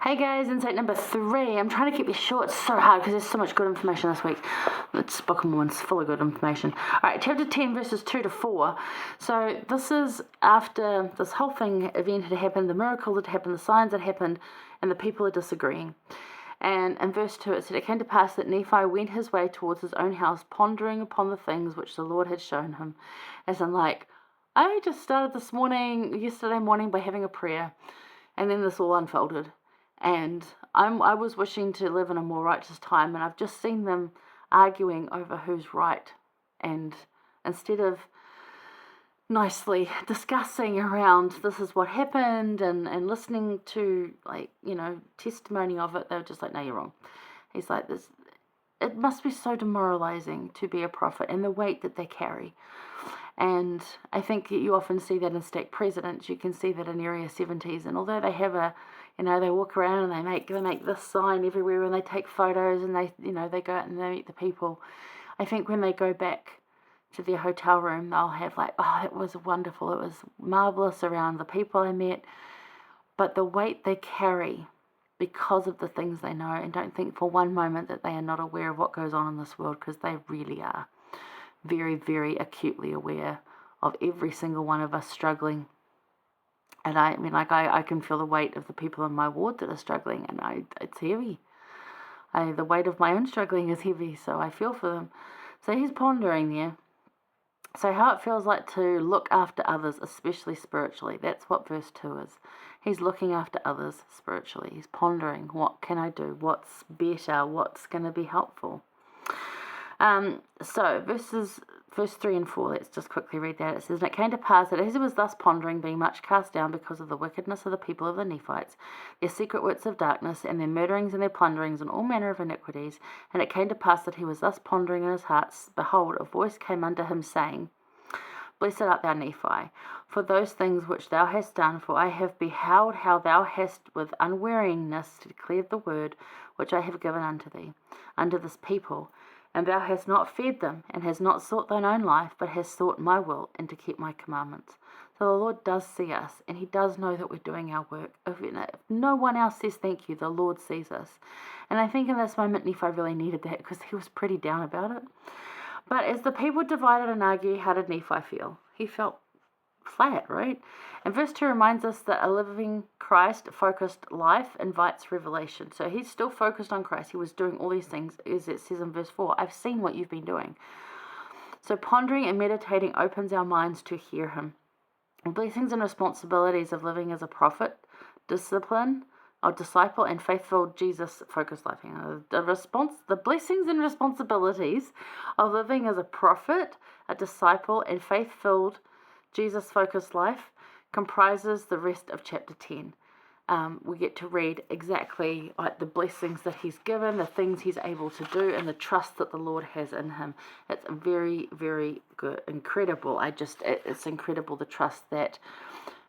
Hey guys, insight number 3. I'm trying to keep this short. It's so hard because there's so much good information this week. This Book of Mormon's full of good information. Alright, chapter 10, verses 2 to 4. So this is after this whole event had happened, the miracle had happened, the signs had happened, and the people are disagreeing. And in verse 2 it said, "It came to pass that Nephi went his way towards his own house, pondering upon the things which the Lord had shown him." As in, like, I just started yesterday morning, by having a prayer, and then this all unfolded. And I was wishing to live in a more righteous time, and I've just seen them arguing over who's right. And instead of nicely discussing around this is what happened and listening to, testimony of it, they were just like, no, you're wrong. He's like, it must be so demoralizing to be a prophet and the weight that they carry. And I think you often see that in stake presidents. You can see that in Area 70s. And although they have they walk around and they make this sign everywhere, and they take photos, and they go out and they meet the people. I think when they go back to their hotel room, they'll have like, oh, it was wonderful. It was marvelous around the people I met. But the weight they carry because of the things they know, and don't think for one moment that they are not aware of what goes on in this world, because they really are very, very acutely aware of every single one of us struggling. And I can feel the weight of the people in my ward that are struggling, and it's heavy. The weight of my own struggling is heavy, so I feel for them. So he's pondering there. So how it feels like to look after others, especially spiritually. That's what verse 2 is. He's looking after others spiritually. He's pondering, what can I do? What's better? What's going to be helpful? So verse 3 and 4, let's just quickly read that. It says, "And it came to pass that as he was thus pondering, being much cast down because of the wickedness of the people of the Nephites, their secret works of darkness, and their murderings and their plunderings, and all manner of iniquities, and it came to pass that he was thus pondering in his heart, behold, a voice came unto him, saying, Blessed art thou, Nephi, for those things which thou hast done, for I have beheld how thou hast with unweariness declared the word which I have given unto thee, unto this people. And thou hast not fed them, and hast not sought thine own life, but hast sought my will, and to keep my commandments." So the Lord does see us, and he does know that we're doing our work. If no one else says thank you, the Lord sees us. And I think in this moment, Nephi really needed that, because he was pretty down about it. But as the people divided and argued, how did Nephi feel? He felt flat, right? And verse 2 reminds us that a living Christ-focused life invites revelation. So he's still focused on Christ. He was doing all these things, as it says in verse 4. I've seen what you've been doing. So pondering and meditating opens our minds to hear him. The blessings and responsibilities of living as a prophet, disciple, and faithful Jesus-focused life. The blessings and responsibilities of living as a prophet, a disciple, and faith-filled Jesus-focused life comprises the rest of chapter 10. We get to read exactly the blessings that he's given, the things he's able to do, and the trust that the Lord has in him. It's very, very good, incredible. It's incredible, the trust that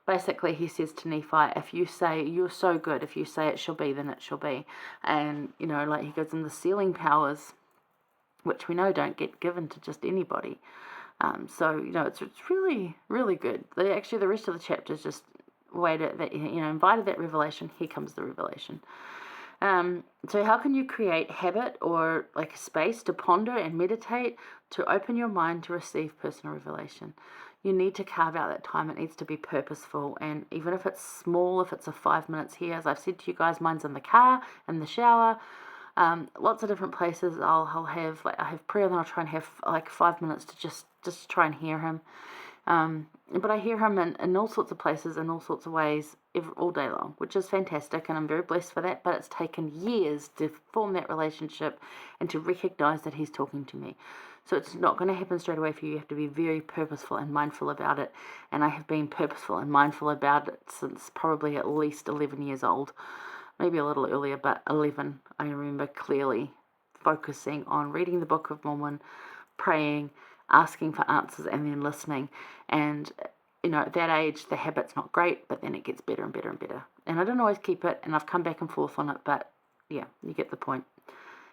basically he says to Nephi, if you say you're so good, if you say it shall be, then it shall be. And, he gives him the sealing powers, which we know don't get given to just anybody. It's really, really good. Actually, the rest of the chapter is just invited that revelation. Here comes the revelation. So how can you create habit or like a space to ponder and meditate, to open your mind to receive personal revelation? You need to carve out that time. It needs to be purposeful. And even if it's small, if it's a 5 minutes here, as I've said to you guys, mine's in the car, in the shower, lots of different places. I'll have I have prayer, and then I'll try and have 5 minutes to just try and hear him. But I hear him in all sorts of places, in all sorts of ways, all day long, which is fantastic, and I'm very blessed for that. But it's taken years to form that relationship and to recognize that he's talking to me. So it's not going to happen straight away for you. You have to be very purposeful and mindful about it. And I have been purposeful and mindful about it since probably at least 11 years old. Maybe a little earlier, but 11. I remember clearly focusing on reading the Book of Mormon, praying, asking for answers, and then listening. And, at that age, the habit's not great, but then it gets better and better and better. And I don't always keep it, and I've come back and forth on it, but yeah, you get the point.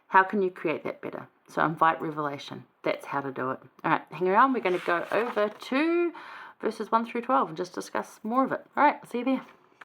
How can you create that better? So invite revelation. That's how to do it. All right, hang around. We're going to go over to verses 1 through 12 and just discuss more of it. All right, see you there.